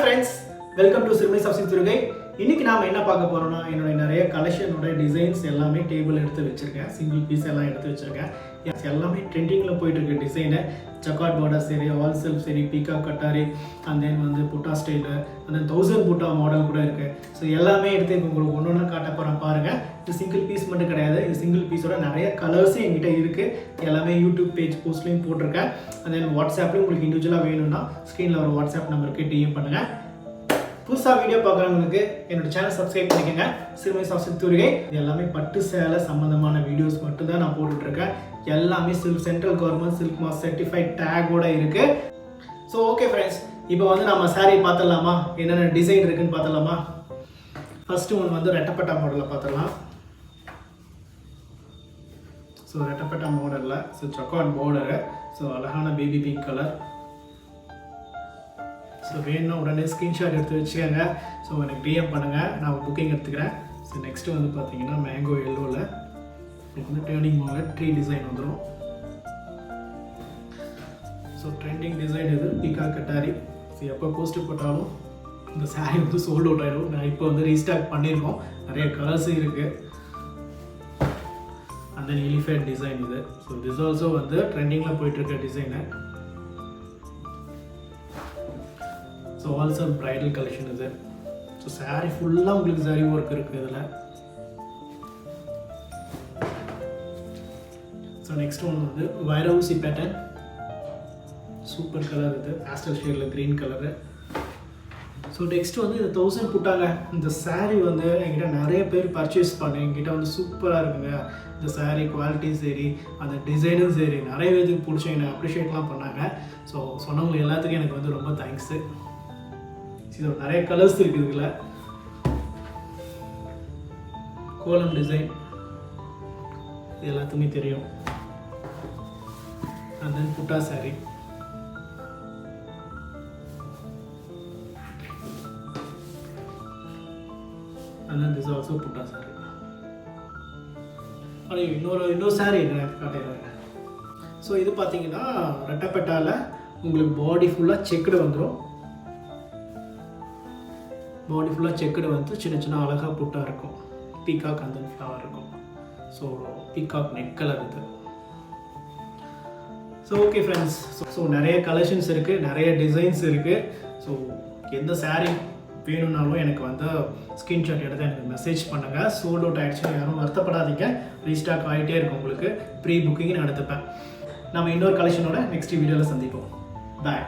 friends, welcome to Sirmai Substance Thurugai. இன்னைக்கு நாம என்ன பார்க்க போறோம்னா என்னோட நிறைய கலெக்ஷனோட டிசைன்ஸ் எல்லாமே டேபிள் எடுத்து வச்சிருக்கேன். சிங்கிள் பீஸ் எல்லாம் எடுத்து வச்சிருக்கேன். எல்லாமே ட்ரெண்டிங்ல போயிட்டு இருக்க டிசைன். ஜக்கார்ட் border சரி, ஆல் செல்ஃப் சரி, பீகாக் கட்டாரி and then வந்து புட்டா ஸ்டைல் and then 1000 புட்டா மாடல் கூட இருக்கு. ஸோ எல்லாமே எடுத்து உங்களுக்கு ஒன்னொன்னா காட்ட போறேன் பாருங்க. இது சிங்கிள் பீஸ் மட்டும் கிடையாது. இது சிங்கிள் பீஸோட நிறைய கலர்ஸ் என்கிட்ட இருக்கு. எல்லாமே யூடியூப் பேஜ் போஸ்ட்லயும் போட்டிருக்கேன். and then வாட்ஸ்அப்லயும் உங்களுக்கு இண்டிவிஜுவலா வேணும்னா ஸ்கிரீன்ல ஒரு வாட்ஸ்அப் நம்பருக்கு டிஎம் பண்ணுங்க. புதுசா வீடியோ பார்க்குறவங்களுக்கு என்னோட சேனல் சப்ஸ்கிரைப் பண்ணிக்கோங்க. சிறுமை சாப்ஸ்டிக் தூரிகை. இது எல்லாமே பட்டு சேலை சம்பந்தமான வீடியோஸ் மட்டும் தான் நான் போட்டுட்டு இருக்கேன். எல்லாமே central government silk mark certified டேகோட இருக்கு. ஸோ ஓகே ஃப்ரெண்ட்ஸ், இப்போ வந்து நம்ம சாரீ பார்த்துடலாமா? என்னென்ன டிசைன் இருக்குன்னு பார்த்துடலாமா? ஃபர்ஸ்ட் ஒன் வந்து ரெட்டப்பட்டா மாடலில் பார்த்துடலாம். ஸோ ரெட்டப்பட்டா மாடலில் ஜக்கார்ட் பார்டரு. ஸோ அழகான பேபி பிங்க் கலர். ஸோ வேணும்னா உடனே ஸ்க்ரீன்ஷாட் எடுத்து வச்சுக்கோங்க. ஸோ எனக்கு டிஎம் பண்ணுங்கள், நான் புக்கிங் எடுத்துக்கிறேன். ஸோ நெக்ஸ்ட்டு வந்து பார்த்தீங்கன்னா மேங்கோ எல்லோவில் உங்களுக்கு வந்து டேர்னிங் மாடல் ட்ரீ டிசைன் வந்துடும். ஸோ ட்ரெண்டிங் டிசைன் இது பீகாக் கட்டாரி. ஸோ எப்போ போஸ்ட்டு போட்டாலும் இந்த சாரீ வந்து சோல்ட் அவுட் ஆகிடும். நான் இப்போ வந்து ரீஸ்டாக் பண்ணியிருக்கோம். நிறைய கலர்ஸும் இருக்குது. அந்த எலிஃபேண்ட் டிசைன் இது. ஸோ திஸ் ஆல்சோ வந்து ட்ரெண்டிங்கில் போயிட்டுருக்க design. So also bridal collection இது. ஸோ சாரீ ஃபுல்லாக உங்களுக்கு சரி ஒர்க் இருக்குது இதில். ஸோ நெக்ஸ்ட் ஒன் வந்து வைரவுசி பேட்டர்ன். சூப்பர் கலர் இது, பேஸ்டல் ஷேடில் க்ரீன் கலரு. ஸோ நெக்ஸ்ட் வந்து இது 1000 புட்டாங்க. இந்த சாரீ வந்து என்கிட்ட நிறைய பேர் பர்ச்சேஸ் பண்ணேன். என்கிட்ட வந்து சூப்பராக இருக்குங்க இந்த சாரீ. குவாலிட்டி சரி, அந்த டிசைனும் சரி, நிறைய பேருக்கு பிடிச்ச என்னை அப்ரிஷியேட்லாம் பண்ணாங்க. ஸோ சொன்னவங்க எல்லாத்துக்கும் எனக்கு வந்து ரொம்ப தேங்க்ஸு. இது நிறைய கலர்ஸ் இருக்குது இதில். கோலம் டிசைன் இது எல்லாத்துக்குமே தெரியும். and then புட்டா sorry. and then this also புட்டா சாரி. அது இன்னொரு சாரி காட்டுறேன். ஸோ இது பார்த்தீங்கன்னா ரெட்டப்பட்டால உங்களுக்கு பாடி ஃபுல்லாக செக்குடு வந்துடும். பாடி ஃபுல்லாக செக்குடு வந்து சின்ன சின்ன அழகாக புட்டா இருக்கும். பீகாக் அந்த ஃப்ளவர் இருக்கும். ஸோ பீகாக் நெக் கலர் இது. ஸோ ஓகே ஃப்ரெண்ட்ஸ், ஸோ நிறைய கலெக்ஷன்ஸ் இருக்குது, நிறைய டிசைன்ஸ் இருக்குது. ஸோ எந்த சாரீ வேணும்னாலும் எனக்கு வந்து ஸ்க்ரீன்ஷாட் எடுத்து எனக்கு மெசேஜ் பண்ணுங்கள். சோல்ட் அவுட் ஆகிடுச்சு யாரும் வருத்தப்படாதீங்க. ரீஸ்டாக் ஆகிட்டே இருக்கும். உங்களுக்கு ப்ரீ புக்கிங் நான் எடுத்துப்பேன். நம்ம இன்னொரு கலெக்ஷனோட நெக்ஸ்ட் வீடியோவில் சந்திப்போம். பாய்.